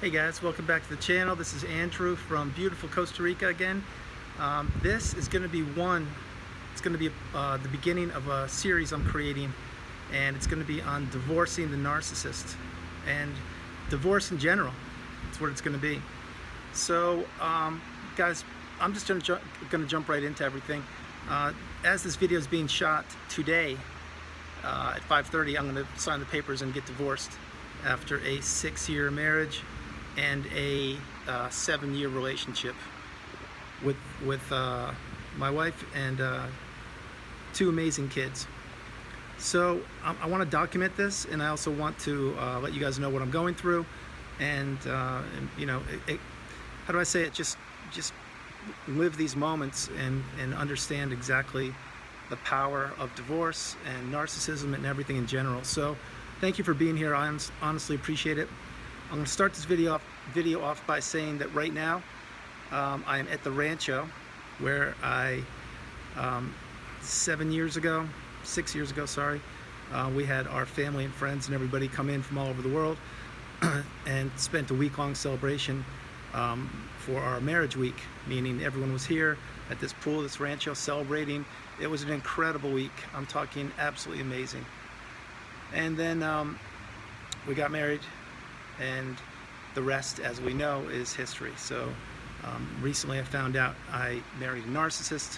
Hey guys, welcome back to the channel. This is Andrew from beautiful Costa Rica again. This is going to be the beginning of a series I'm creating, and it's going to be on divorcing the narcissist and divorce in general. That's what it's going to be. So guys, I'm just going to jump right into everything. As this video is being shot today at 5:30, I'm going to sign the papers and get divorced after a 6-year marriage and a 7-year relationship with my wife and 2 amazing kids. So I want to document this, and I also want to let you guys know what I'm going through, and you know, how do I say it? Just live these moments and understand exactly the power of divorce and narcissism and everything in general. So thank you for being here. I honestly appreciate it. I'm going to start this video off by saying that right now I am at the rancho where I 6 years ago, sorry, we had our family and friends and everybody come in from all over the world and spent a week-long celebration for our marriage week, meaning everyone was here at this pool, this rancho, celebrating. It was an incredible week. I'm talking absolutely amazing. And then we got married, and the rest, as we know, is history. So recently I found out I married a narcissist,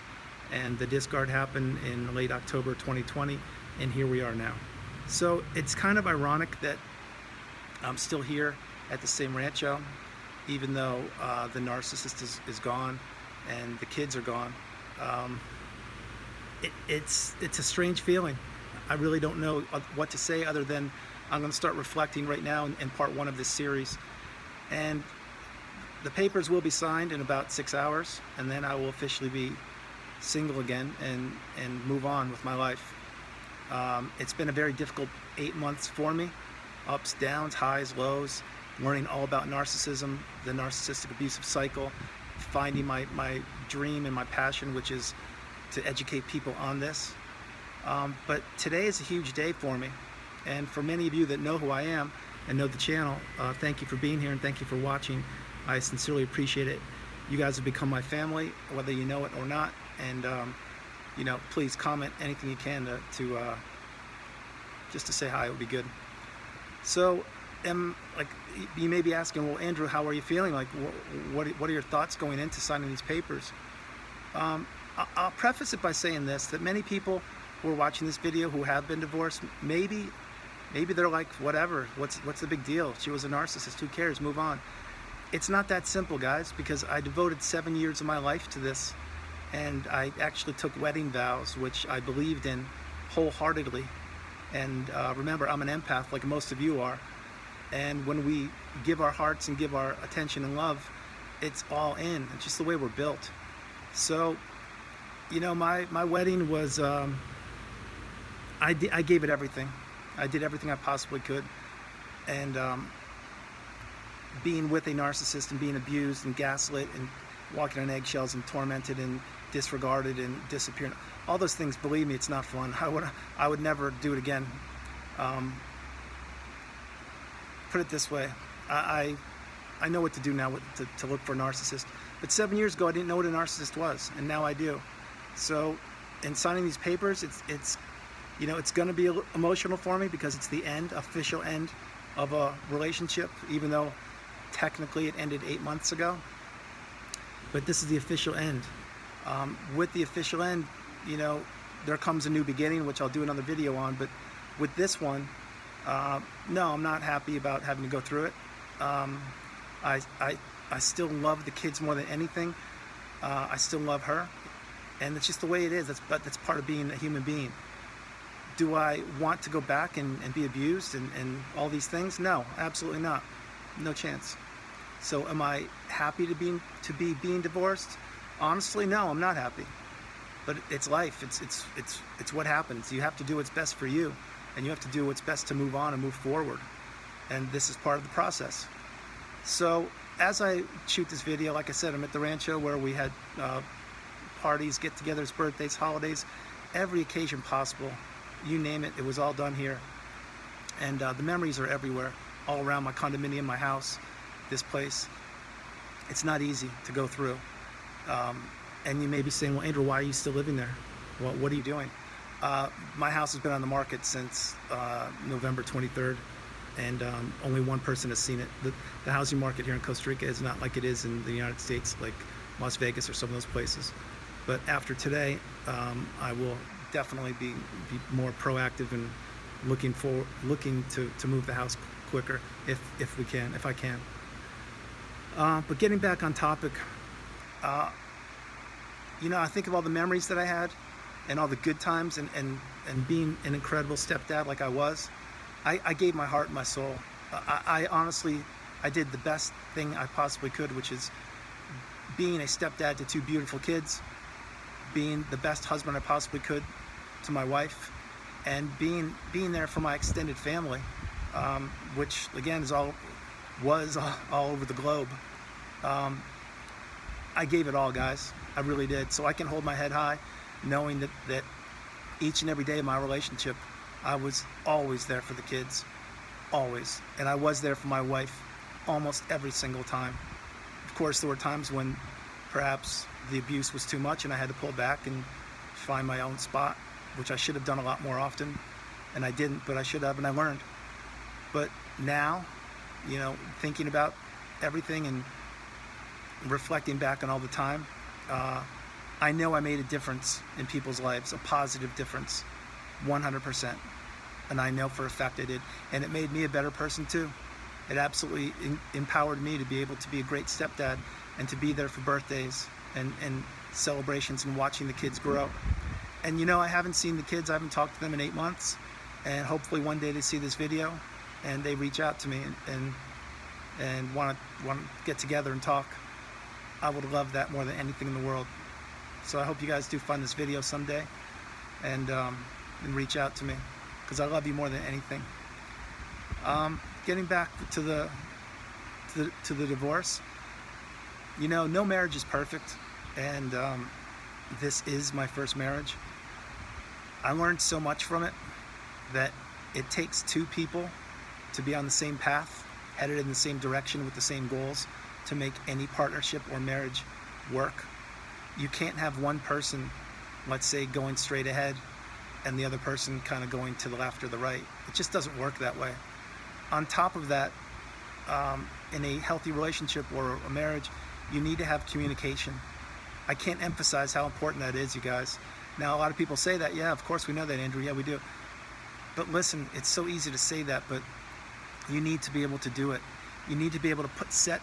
and the discard happened in late October 2020, and here we are now. So it's kind of ironic that I'm still here at the same rancho, even though the narcissist is gone and the kids are gone. It's a strange feeling. I really don't know what to say other than I'm going to start reflecting right now in part 1 of this series. And the papers will be signed in about 6 hours, and then I will officially be single again and move on with my life. It's been a very difficult 8 months for me. Ups, downs, highs, lows, learning all about narcissism, the narcissistic abusive cycle, finding my dream and my passion, which is to educate people on this. But today is a huge day for me. And for many of you that know who I am and know the channel, thank you for being here and thank you for watching. I sincerely appreciate it. You guys have become my family, whether you know it or not. And you know, please comment anything you can to just to say hi. It would be good. So, like, you may be asking, well, Andrew, how are you feeling? Like, what are your thoughts going into signing these papers? I'll preface it by saying this: that many people who are watching this video who have been divorced, maybe they're like, whatever, what's the big deal? She was a narcissist, who cares, move on. It's not that simple, guys, because I devoted 7 years of my life to this, and I actually took wedding vows, which I believed in wholeheartedly. And remember, I'm an empath like most of you are, and when we give our hearts and give our attention and love, it's all in. It's just the way we're built. So, you know, my wedding was, I gave it everything. I did everything I possibly could, and being with a narcissist and being abused and gaslit and walking on eggshells and tormented and disregarded and disappearing, all those things, believe me, it's not fun. I would never do it again. Put it this way, I know what to do now to look for a narcissist, but 7 years ago I didn't know what a narcissist was, and now I do. So in signing these papers, it's you know, it's going to be emotional for me because it's the official end of a relationship, even though technically it ended 8 months ago. But this is the official end. With the official end, you know, there comes a new beginning, which I'll do another video on. But with this one, no, I'm not happy about having to go through it. I still love the kids more than anything. I still love her, and it's just the way it is. That's part of being a human being. Do I want to go back and be abused and all these things? No, absolutely not. No chance. So am I happy to be being divorced? Honestly, no, I'm not happy. But it's life. It's what happens. You have to do what's best for you, and you have to do what's best to move on and move forward. And this is part of the process. So as I shoot this video, like I said, I'm at the rancho where we had parties, get-togethers, birthdays, holidays, every occasion possible. You name it, it was all done here. And the memories are everywhere, all around my condominium, my house. this place, it's not easy to go through. And you may be saying, well, Andrew, why are you still living there? Well, what are you doing? My house has been on the market since November 23rd, and only one person has seen it. The housing market here in Costa Rica is not like it is in the United States, like Las Vegas or some of those places. But after today, I will definitely be more proactive and looking to move the house quicker if I can. But getting back on topic, I think of all the memories that I had and all the good times and being an incredible stepdad like I was. I gave my heart and my soul. I honestly did the best thing I possibly could, which is being a stepdad to two beautiful kids, being the best husband I possibly could to my wife, and being there for my extended family, which again was all over the globe. I gave it all, guys. I really did. So I can hold my head high, knowing that each and every day of my relationship, I was always there for the kids, always. And I was there for my wife almost every single time. Of course, there were times when perhaps the abuse was too much and I had to pull back and find my own spot, which I should have done a lot more often. And I didn't, but I should have, and I learned. But now, thinking about everything and reflecting back on all the time, I know I made a difference in people's lives, a positive difference, 100%. And I know for a fact I did. And it made me a better person too. It absolutely empowered me to be able to be a great stepdad and to be there for birthdays and celebrations and watching the kids grow. And I haven't seen the kids, I haven't talked to them in 8 months. And hopefully one day they see this video and they reach out to me and want to get together and talk. I would love that more than anything in the world. So I hope you guys do find this video someday and reach out to me, because I love you more than anything. Getting back to the divorce, no marriage is perfect, and this is my first marriage. I learned so much from it that it takes two people to be on the same path, headed in the same direction with the same goals, to make any partnership or marriage work. You can't have one person, let's say, going straight ahead and the other person kind of going to the left or the right. It just doesn't work that way. On top of that, in a healthy relationship or a marriage, you need to have communication. I can't emphasize how important that is, you guys. Now, a lot of people say that. Yeah, of course we know that, Andrew. Yeah, we do. But listen, it's so easy to say that, but you need to be able to do it. You need to be able to put set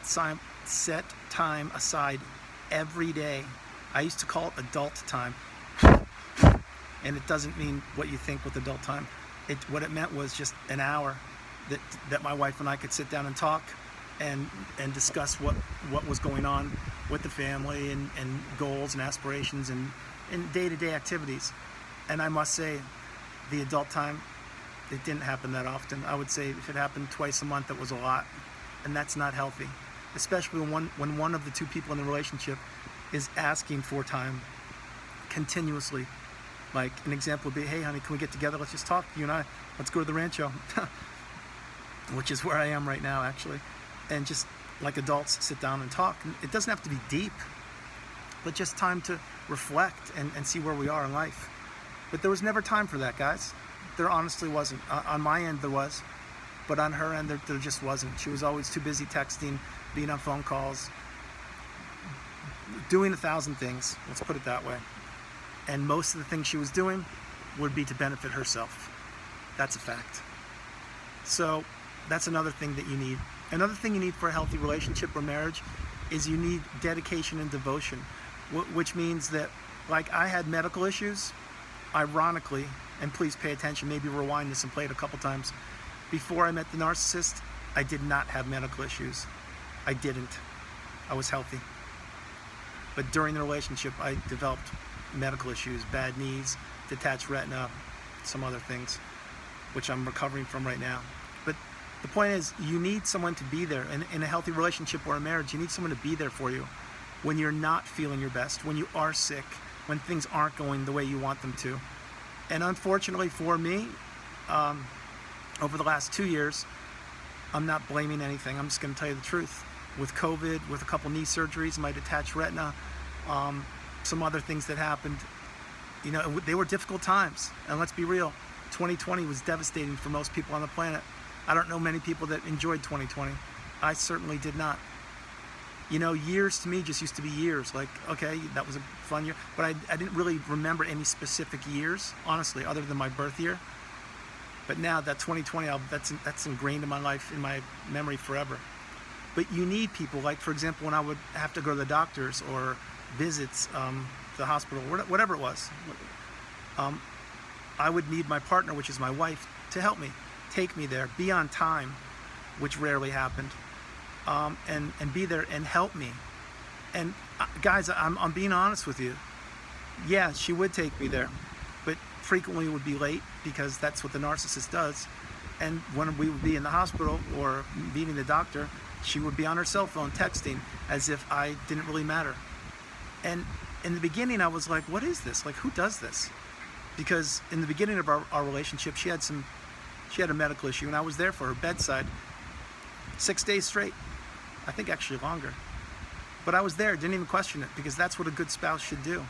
time aside every day. I used to call it adult time. And it doesn't mean what you think with adult time. What it meant was just an hour that my wife and I could sit down and talk and discuss what was going on with the family and goals and aspirations and day-to-day activities. And I must say, the adult time, it didn't happen that often. I would say if it happened twice a month, it was a lot. And that's not healthy, especially when one of the two people in the relationship is asking for time continuously. Like an example would be, hey honey, can we get together? Let's just talk, you and I. Let's go to the rancho, which is where I am right now, actually. And just like adults, sit down and talk. And it doesn't have to be deep, but just time to reflect and see where we are in life. But there was never time for that, guys. There honestly wasn't. On my end, there was. But on her end, there just wasn't. She was always too busy texting, being on phone calls, doing 1,000 things, let's put it that way. And most of the things she was doing would be to benefit herself. That's a fact. So that's another thing that you need. Another thing you need for a healthy relationship or marriage is you need dedication and devotion, which means that, like I had medical issues, ironically, and please pay attention, maybe rewind this and play it a couple times. Before I met the narcissist, I did not have medical issues. I didn't. I was healthy. But during the relationship, I developed medical issues, bad knees, detached retina, some other things, which I'm recovering from right now. But the point is, you need someone to be there. In a healthy relationship or a marriage, you need someone to be there for you when you're not feeling your best, when you are sick, when things aren't going the way you want them to. And unfortunately for me, over the last 2 years, I'm not blaming anything. I'm just going to tell you the truth. With COVID, with a couple knee surgeries, my detached retina, some other things that happened, they were difficult times. And let's be real, 2020 was devastating for most people on the planet. I don't know many people that enjoyed 2020. I certainly did not. Years to me just used to be years. Like, okay, that was a fun year. But I didn't really remember any specific years, honestly, other than my birth year. But now that 2020, that's ingrained in my life, in my memory forever. But you need people, like, for example, when I would have to go to the doctors or visits, the hospital, whatever it was, I would need my partner, which is my wife, to help me, take me there, be on time, which rarely happened, and be there and help me. And guys, I'm being honest with you. Yeah, she would take me there, but frequently it would be late, because that's what the narcissist does. And when we would be in the hospital or meeting the doctor, she would be on her cell phone texting as if I didn't really matter. And in the beginning, I was like, what is this? Like, who does this? Because in the beginning of our relationship, she had a medical issue, and I was there for her bedside 6 days straight. I think actually longer. But I was there, didn't even question it, because that's what a good spouse should do.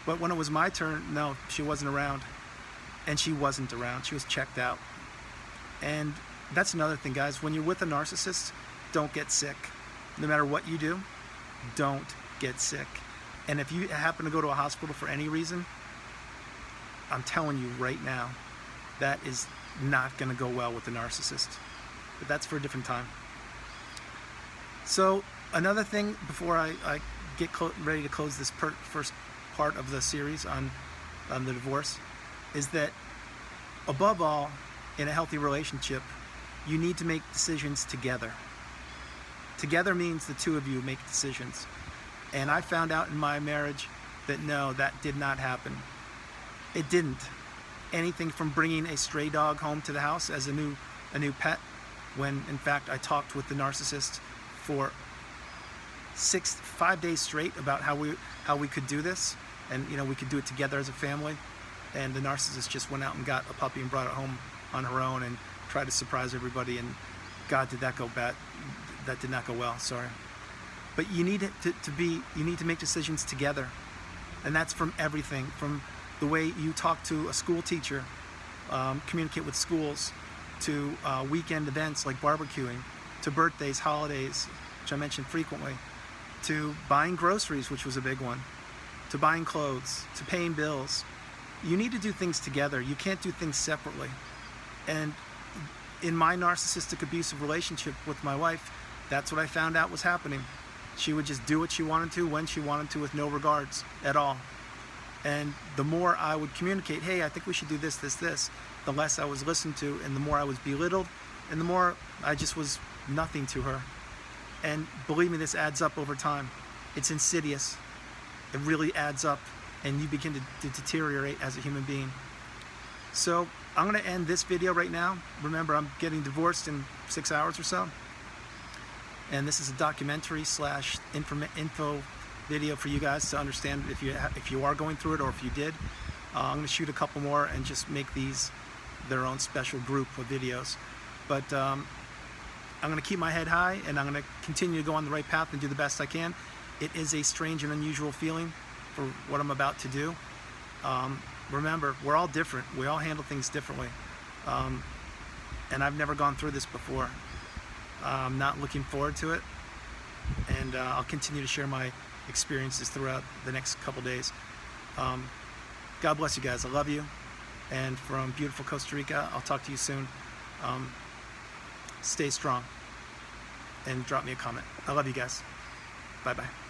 But when it was my turn, no, she wasn't around. And she wasn't around. She was checked out. And that's another thing, guys. When you're with a narcissist, don't get sick. No matter what you do, don't get sick. And if you happen to go to a hospital for any reason, I'm telling you right now, that is not going to go well with the narcissist. But that's for a different time. So another thing before I get ready to close this first part of the series on the divorce is that, above all, in a healthy relationship, you need to make decisions together. Together means the two of you make decisions. And I found out in my marriage that no, that did not happen. It didn't. Anything from bringing a stray dog home to the house as a new pet, when in fact I talked with the narcissist for 5 days straight about how we could do this, and we could do it together as a family. And the narcissist just went out and got a puppy and brought it home on her own and tried to surprise everybody, and God, did that go bad. That did not go well, sorry. But you need to make decisions together. And that's from everything, from the way you talk to a school teacher, communicate with schools, to weekend events like barbecuing, to birthdays, holidays, which I mentioned frequently, to buying groceries, which was a big one, to buying clothes, to paying bills. You need to do things together. You can't do things separately. And in my narcissistic abusive relationship with my wife, that's what I found out was happening. She would just do what she wanted to, when she wanted to, with no regards at all. And the more I would communicate, hey, I think we should do this, this, this, the less I was listened to, and the more I was belittled, and the more I just was nothing to her. And believe me, this adds up over time. It's insidious. It really adds up, and you begin to deteriorate as a human being. So I'm going to end this video right now. Remember, I'm getting divorced in 6 hours or so. And this is a documentary / info video for you guys to understand if you are going through it, or if you did. I'm going to shoot a couple more and just make these their own special group of videos. But I'm going to keep my head high, and I'm going to continue to go on the right path and do the best I can. It is a strange and unusual feeling for what I'm about to do. Remember, we're all different. We all handle things differently. And I've never gone through this before. I'm not looking forward to it, and I'll continue to share my experiences throughout the next couple days. God bless you guys. I love you. And from beautiful Costa Rica, I'll talk to you soon. Stay strong and drop me a comment. I love you guys. Bye-bye.